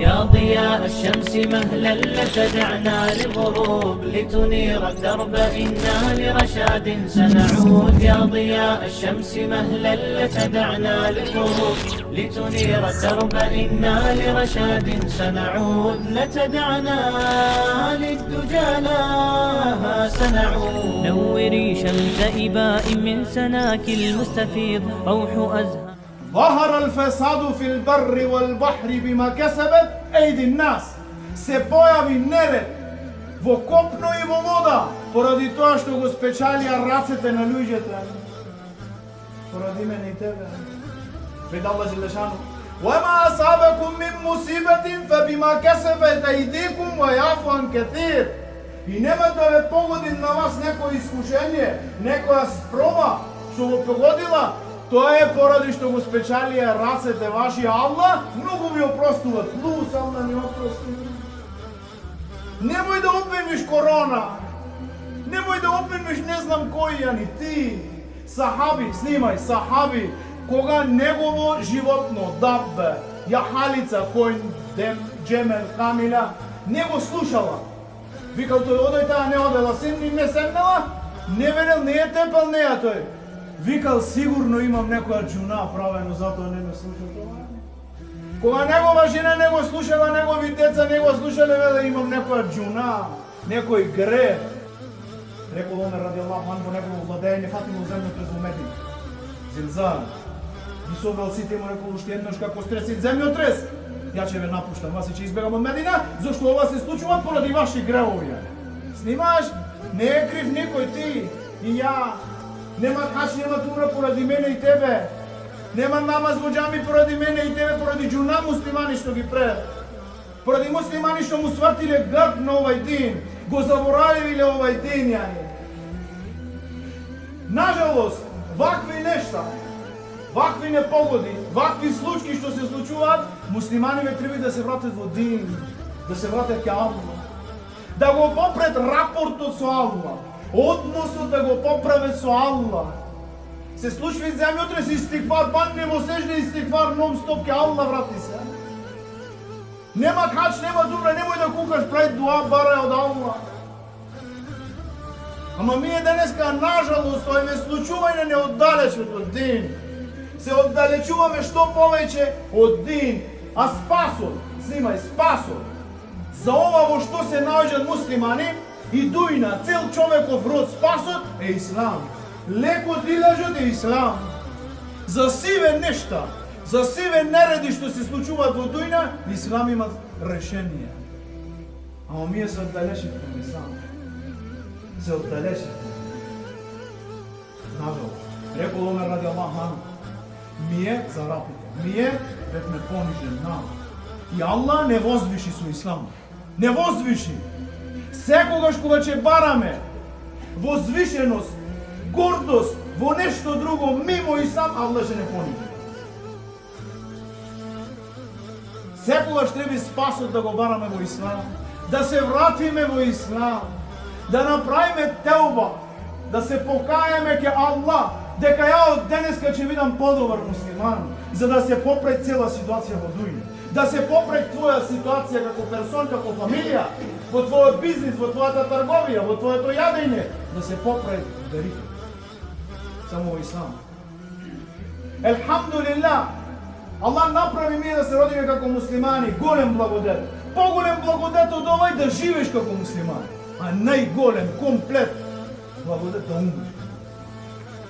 يا ضياء الشمس مهلا لتدعنا للغروب لتنير الدرب إنا لرشاد سنعود. يا ضياء الشمس مهلا لتدعنا للغروب لتنير الدرب إنا لرشاد سنعود. لتدعنا للدجى لها سنعود. نوري شمس إباء من سناك المستفيض روح أزهار. ظهر الفساد في البر والبحر بما كسبت أيدي الناس. Se pojavi nered во копно и во вода поради тоа што го спечалија рацете на луѓето. Поради мене и тебе. Пред Аллах Желешану. وما أصابكم من مصيبة فبما كسبت أيديكم ويعفو عن كثير. И нема да ве погоди на вас некој искушение, некоја спроба што го погодила. Тоа е поради што го спечалија рацете ваши. Аллах многу ви опростува. Плюс Аллах ни опрости. Немој да обвиниш корона. Немој да обвиниш не знам кој јани ти. Сахаби, снимај, сахаби, кога негово животно, даббе, јахалица, кој джемел, камила, не го слушала. Викал тој одој таа не одела, не седнала, не верел, не е тепел, не е тој. Викал, сигурно имам некоја джуна правено, затоа не ме слуша тоа. Кога негова жена не го слушала, негови деца не го слушале, веле имам некоја джуна, некој грев. Рекол Омер ради Аллаху анху негово владење, фатимо земјото во Медина. Зилзал. Ги собрал сите, му рекол уште еднош како стресит земјотрес. Ја ќе ве напуштам, вас ќе избегам од Медина, зашто ова се случува поради ваши гревови. Снимаш? Не е крив никој, ти и ја. Нема хач, нема тура поради мене и тебе. Нема намаз во џами поради мене и тебе, поради џуна муслимани што ги пред. Поради муслимани што му свртиле грб на овај дин, го заборавиле овај дин, јани. Нажалост, вакви нешта, вакви непогоди, вакви случаи што се случуваат, муслиманиве треба да се вратат во дин, да се вратат ке Аллах, да го попред рапортот со Аллах, односот да го поправе со Аллах. Се случи земјотрес и истигфар, падне во сежда и истигфар нон-стоп ке Аллах врати се. Нема хач, нема дура, немој да кукаш пред дуа, барај од Аллах. Ама ние денеска, нажалост, овие случување не оддалечат од дин. Се оддалечуваме што повеќе од дин. А спасот, снимај, спасот, за ова во што се наоѓаат муслимани, и дујна, цел човеков род, спасот е ислам. Лекот илажот е ислам. За сиве нешта, за сиве нереди што се случуваат во дујна, ислам има решение. Ама ние се оддалечивме од ислам. Се оддалечивме. Нажалост. Рекол Омер ради Аллаху анху. Ние зарапите. Ние бевме понижен народ. И Аллах не возвиши со ислам. Не возвиши. Секогаш кога ќе бараме возвишеност, гордост во нешто друго мимо ислам, Аллах ќе не понижи. Секогаш треба спасот да го бараме во ислам, да се вратиме во ислам, да направиме теуба, да се покаеме ке Аллах, дека ја од денеска ќе бидам подобар муслиман, за да се попред цела ситуација во дујна, да се попред твоја ситуација како персон, како фамилија, во твојот бизнис, во твојата трговија, во твоето јадење, да се попред дарите. Само во ислам. Елхамдулилlah, Аллах направи ние да се родиме како муслимани, голем благодет. Поголем благодет од овај да живееш како муслиман, а најголем, комплет благодет да умреш.